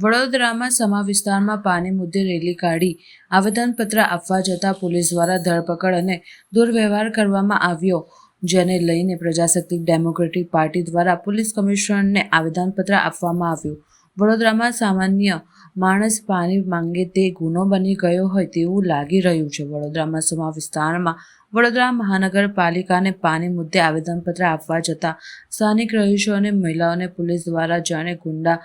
વડોદરામાં સમા વિસ્તારમાં પાણી મુદ્દે રેલી કાઢી આવેદનપત્ર આપવા જતાં પોલીસ દ્વારા ધરપકડ અને દુર્વ્યવહાર કરવામાં આવ્યો, જેને લઈને પ્રજાસત્તાક ડેમોક્રેટિક પાર્ટી દ્વારા પોલીસ કમિશનરને આવેદનપત્ર આપવામાં આવ્યું। વડોદરામાં સામાન્ય માણસ પાણી માંગે તે ગુનો બની ગયો હોય તેવું લાગી રહ્યું છે। વડોદરામાં સમા વિસ્તારમાં વડોદરા મહાનગરપાલિકાને પાણી મુદ્દે આવેદનપત્ર આપવા જતાં સ્થાનિક રહીશો અને મહિલાઓને પોલીસ દ્વારા જાણે ગુંડા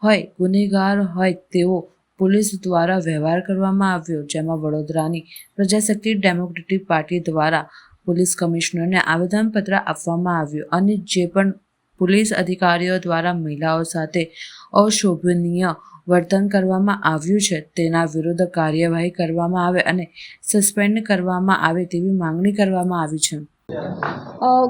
હોય, ગુનેગાર હોય તેવો પોલીસ દ્વારા વ્યવહાર કરવામાં આવ્યો, જેમાં વડોદરાની પ્રજાસત્તાક ડેમોક્રેટિક પાર્ટી દ્વારા પોલીસ કમિશનરને આવેદનપત્ર આપવામાં આવ્યું અને જે પણ પોલીસ અધિકારીઓ દ્વારા મહિલાઓ સાથે અશોભનીય વર્તન કરવામાં આવ્યું છે તેના વિરુદ્ધ કાર્યવાહી કરવામાં આવે અને સસ્પેન્ડ કરવામાં આવે તેવી માંગણી કરવામાં આવી છે।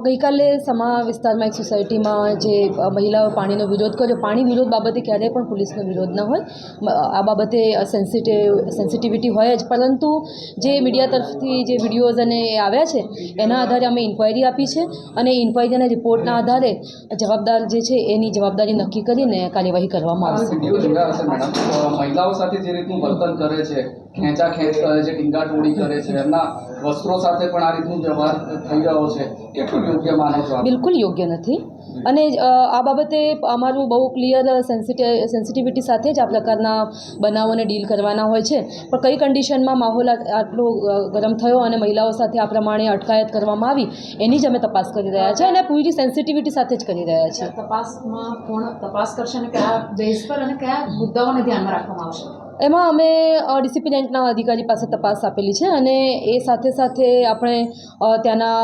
ગઈકાલે સમા વિસ્તારમાં એક સોસાયટીમાં જે મહિલાઓ પાણીનો વિરોધ કર્યો, પાણી વિરોધ બાબતે ક્યારેય પણ પોલીસનો વિરોધ ન હોય, આ બાબતે સેન્સિટિવિટી હોય જ, પરંતુ જે મીડિયા તરફથી જે વિડીયોઝ અને એ આવ્યા છે એના આધારે અમે ઇન્ક્વાયરી આપી છે અને ઇન્ક્વાયરીના રિપોર્ટના આધારે જવાબદાર જે છે એની જવાબદારી નક્કી કરીને કાર્યવાહી કરવામાં આવશે। મહિલાઓ સાથે જે રીતનું વર્તન કરે છે, ખેંચાખેંચ કરે છે, ટીંગાટોળી કરે છે, એમના વસ્ત્રો સાથે પણ આ રીતનું વ્યવહાર થઈ રહ્યો છે, કેટલું યોગ્ય માનો છો? બિલકુલ યોગ્ય નથી અને આ બાબતે અમારું બહુ ક્લિયર સેન્સિટિવિટી સાથે જ આ પ્રકારના બનાવોને ડીલ કરવાના હોય છે, પણ કઈ કન્ડિશનમાં માહોલ આટલો ગરમ થયો અને મહિલાઓ સાથે આ પ્રમાણે અટકાયત કરવામાં આવી એની જ અમે તપાસ કરી રહ્યા છીએ અને પૂરી સેન્સિટિવિટી સાથે જ કરી રહ્યા છીએ। તપાસમાં કોણ તપાસ કરશે અને કયા બેઝ પર અને કયા મુદ્દાઓને ધ્યાનમાં રાખવામાં આવશે? એમાં અમે ડીસીપી રેન્કના અધિકારી પાસે તપાસ આપેલી છે અને એ સાથે સાથે આપણે ત્યાંના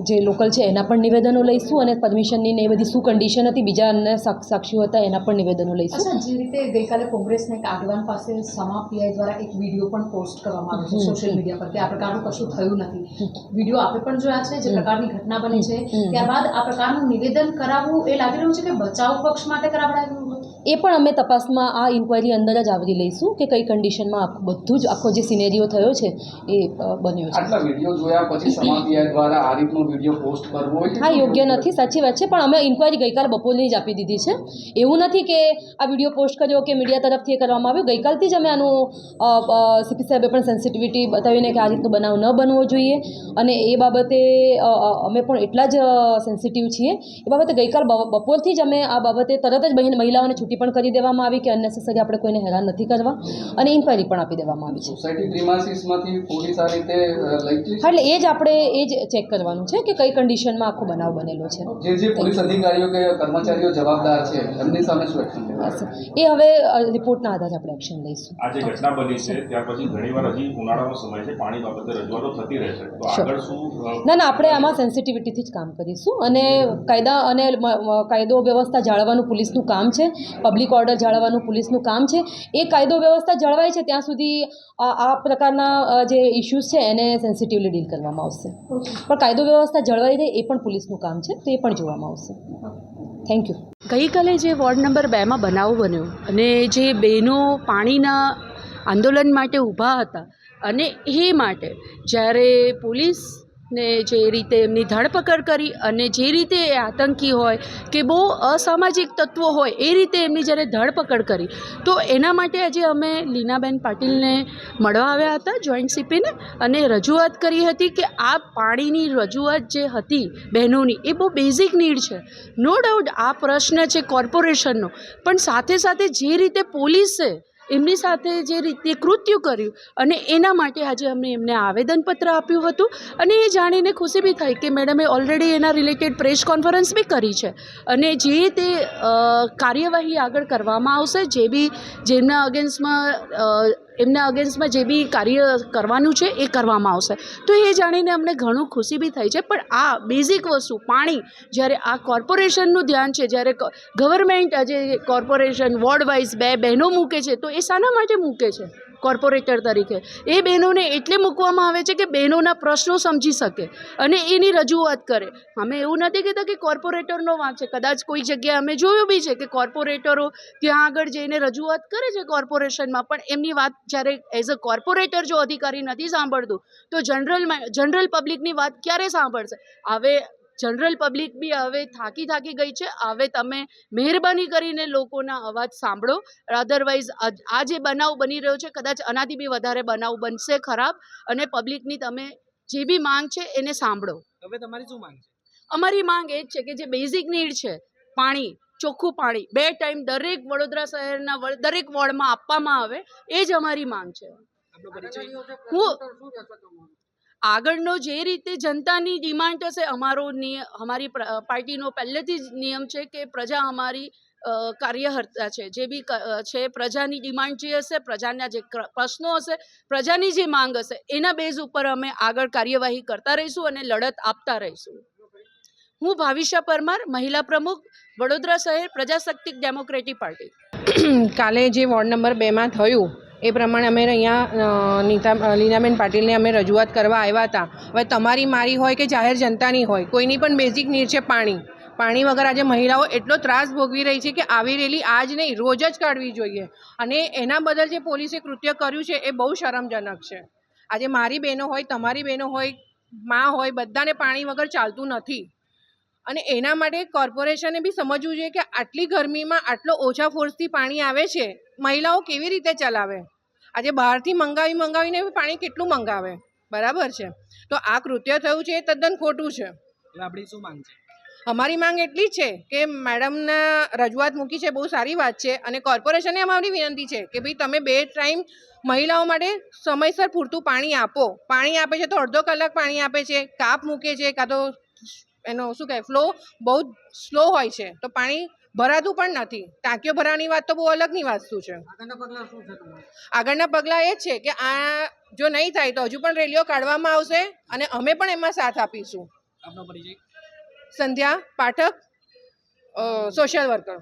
જે લોકલ છે એના પણ નિવેદનો લઈશું અને પરમિશનની ને એ બધી શું કન્ડિશન હતી, બીજા અન્ય સાક્ષીઓ હતા એના પણ નિવેદનો લઈશું। જે રીતે ગઈકાલે કોંગ્રેસના એક આગેવાન પાસે સમા પીઆઈ દ્વારા એક વિડીયો પણ પોસ્ટ કરવામાં આવ્યો છે સોશિયલ મીડિયા પર કે આ પ્રકારનું કશું થયું નથી, વિડીયો આપણે પણ જોયા છે જે પ્રકારની ઘટના બની છે, ત્યારબાદ આ પ્રકારનું નિવેદન કરાવવું એ લાગી રહ્યું છે કે બચાવ પક્ષ માટે કરાવડાવ્યું? એ પણ અમે તપાસમાં આ ઇન્ક્વાયરી અંદર જ આવરી લઈશું કે કઈ કન્ડિશનમાં બધું જ આખો જે સિનેરિયો થયો છે એ બન્યો છે। આટલા વિડીયો જોયા પછી સમા પીઆઈ દ્વારા આ રીતનો વિડીયો પોસ્ટ કરવો હા યોગ્ય નથી, સાચી વાત છે, પણ અમે ઇન્ક્વાયરી ગઈકાલ બપોરની જ આપી દીધી છે। એવું નથી કે આ વિડીયો પોસ્ટ કર્યો કે મીડિયા તરફથી એ કરવામાં આવ્યું, ગઈકાલથી જ અમે આનું સીપી સાહેબે પણ સેન્સિટિવિટી બતાવીને કે આ રીતનો બનાવ ન બનવો જોઈએ અને એ બાબતે અમે પણ એટલા જ સેન્સિટિવ છીએ। એ બાબતે ગઈકાલ બપોરથી જ અમે આ બાબતે તરત જ મહિલાઓને છૂટી પણ કરી દેવામાં આવી કે અનનેસેસરી આપણે કોઈને હેરાન નથી કરવા અને ઇન્ક્વાયરી પણ આપી દેવામાં આવી છે। સોસાયટી પ્રીમાઇસીસમાંથી પોલીસ આ રીતે લઈ એટલે એ જ આપણે એ જ ચેક કરવાનું છે કે કઈ કન્ડિશનમાં આખો બનાવ બનેલો છે। જે પોલીસ અધિકારીઓ કે કર્મચારીઓ જવાબદાર છે એમની સામે શું એક્શન લેવાશે? એ હવે રિપોર્ટના આધારે આપણે એક્શન લઈશું। આ જે ઘટના બની છે ત્યાર પછી ઘણીવાર હજી ઉનાળાનો સમય છે, પાણી બાબતે રજૂઆતો થતી રહેશે, તો આગળ શું? ના આપણે આમાં સેન્સિટિવિટીથી જ કામ કરીશું અને કાયદો વ્યવસ્થા જાળવવાનું પોલીસનું કામ છે, પબ્લિક ઓર્ડર જાળવવાનું પોલીસનું કામ છે। એ કાયદો વ્યવસ્થા જળવાય છે ત્યાં સુધી આ પ્રકારના જે ઇશ્યુઝ છે એને સેન્સિટિવલી ડીલ કરવામાં આવશે, પણ કાયદો વ્યવસ્થા જળવાઈ રહે એ પણ પોલીસનું કામ છે, તો એ પણ જોવામાં આવશે। Thank you. ગઈકાલે જે વોર્ડ નંબર 2માં બનાવ બન્યો અને જે બહેનો પાણીના આંદોલન માટે ઊભા હતા અને એ માટે જ્યારે પોલીસને જે રીતે એમની ધરપકડ કરી અને જે રીતે એ આતંકી હોય કે બહુ અસામાજિક તત્વો હોય એ રીતે એમની જ્યારે ધરપકડ કરી, તો એના માટે આજે અમે લીનાબેન પાટીલને મળવા આવ્યા હતા, જોઈન્ટ સીપીને, અને રજૂઆત કરી હતી કે આ પાણીની રજૂઆત જે હતી બહેનોની એ બહુ બેઝિક નીડ છે, નો ડાઉટ આ પ્રશ્ન છે કોર્પોરેશનનો, પણ સાથે સાથે જે રીતે પોલીસે એમની સાથે જે રીતે કૃત્ય કર્યું અને એના માટે આજે અમે એમને આવેદનપત્ર આપ્યું હતું અને એ જાણીને ખુશી બી થઈ કે મેડમે ઓલરેડી એના રિલેટેડ પ્રેસ કોન્ફરન્સ બી કરી છે અને જે તે કાર્યવાહી આગળ કરવામાં આવશે, જે બી એમના અગેન્સ્ટમાં જે બી કાર્ય કરવાનું છે એ કરવામાં આવશે। તો એ જાણીને અમને ઘણું ખુશી બી થઈ છે, પણ આ બેઝિક વસ્તુ પાણી જ્યારે આ કોર્પોરેશનનું ધ્યાન છે, જ્યારે ગવર્મેન્ટ આજે કોર્પોરેશન વોર્ડ વાઇઝ 2 બહેનો મૂકે છે, તો એ શાના માટે મૂકે છે? કોર્પોરેટર તરીકે એ બહેનોને એટલે મૂકવામાં આવે છે કે બહેનોના પ્રશ્નો સમજી શકે અને એની રજૂઆત કરે। અમે એવું નથી કહેતા કે કોર્પોરેટરનો વાંક છે, કદાચ કોઈ જગ્યાએ અમે જોયું બી છે કે કોર્પોરેટરો ત્યાં આગળ જઈને રજૂઆત કરે છે કોર્પોરેશનમાં, પણ એમની વાત જ્યારે એઝ અ કોર્પોરેટર જો અધિકારી નથી સાંભળતું તો જનરલ પબ્લિકની વાત ક્યારે સાંભળશે? હવે જનરલ પબ્લિક બી હવે થાકી ગઈ છે. હવે તમે મહેરબાની કરીને લોકોના અવાજ સાંભળો. અધરવાઇઝ આ જે બનાવ બની રહ્યો છે કદાચ આનાથી બી વધારે બનાવ બનશે ખરાબ, અને પબ્લિકની તમે જે બી માંગ છે એને સાંભળો. હવે તમારી શું માંગ છે? અમારી માંગ એ જ છે કે જે બેઝિક નીડ છે, પાણી, ચોખ્ખું પાણી 2 ટાઈમ દરેક વડોદરા શહેરના દરેક વોર્ડમાં આપવામાં આવે, એ જ અમારી માંગ છે. આપણો પરિચય? હું આગળનો જે રીતે જનતાની ડિમાન્ડ હશે, અમારી પાર્ટીનો પહેલેથી જ નિયમ છે કે પ્રજા અમારી કાર્યકર્તા છે. જે બી છે પ્રજાની ડિમાન્ડ જે હશે, પ્રજાના જે પ્રશ્નો હશે, પ્રજાની જે માંગ હશે, એના બેઝ ઉપર અમે આગળ કાર્યવાહી કરતા રહીશું અને લડત આપતા રહીશું. હું ભાવિશા પરમાર, મહિલા પ્રમુખ, વડોદરા શહેર પ્રજાશક્તિક ડેમોક્રેટિક પાર્ટી. કાલે જે વોર્ડ નંબર 2માં થયું એ પ્રમાણે અમે અહીંયા લીનાબેન પાટીલને અમે રજૂઆત કરવા આવ્યા હતા. હવે તમારી મારી હોય કે જાહેર જનતાની હોય, કોઈની પણ બેઝિક નીડ છે પાણી વગર આજે મહિલાઓ એટલો ત્રાસ ભોગવી રહી છે કે આવી રેલી આજ નહીં રોજ જ કાઢવી જોઈએ. અને એના બદલ જે પોલીસે કૃત્ય કર્યું છે એ બહુ શરમજનક છે. આજે મારી બહેનો હોય, તમારી બહેનો હોય, મા હોય, બધાને પાણી વગર ચાલતું નથી. અને એના માટે કોર્પોરેશને બી સમજવું જોઈએ કે આટલી ગરમીમાં આટલો ઓછા ફોર્સથી પાણી આવે છે, મહિલાઓ કેવી રીતે ચલાવે? આજે બહારથી મંગાવીને પાણી કેટલું મંગાવે? બરાબર છે. તો આ કૃત્ય થયું છે એ તદ્દન ખોટું છે. હવે આપણી શું માંગ છે? અમારી માંગ એટલી જ છે કે મેડમના રજૂઆત મૂકી છે, બહુ સારી વાત છે. અને કોર્પોરેશને અમારી વિનંતી છે કે ભાઈ તમે 2 ટાઈમ મહિલાઓ માટે સમયસર પૂરતું પાણી આપો. પાણી આપે છે તો અડધો કલાક પાણી આપે છે, કાપ મૂકે છે, કાં તો એનો શું કહેવાય ફ્લો બહુ સ્લો હોય છે, તો પાણી ભરાતું પણ નથી. ટાંકીઓ ભરવાની વાત તો બહુ અલગની વસ્તુ છે. આગળના પગલાં એ જ છે કે આ જો નહીં થાય તો હજુ પણ રેલીઓ કાઢવામાં આવશે અને અમે પણ એમાં સાથ આપીશું. આપનો પરિચય? સંધ્યા પાઠક, સોશિયલ વર્કર.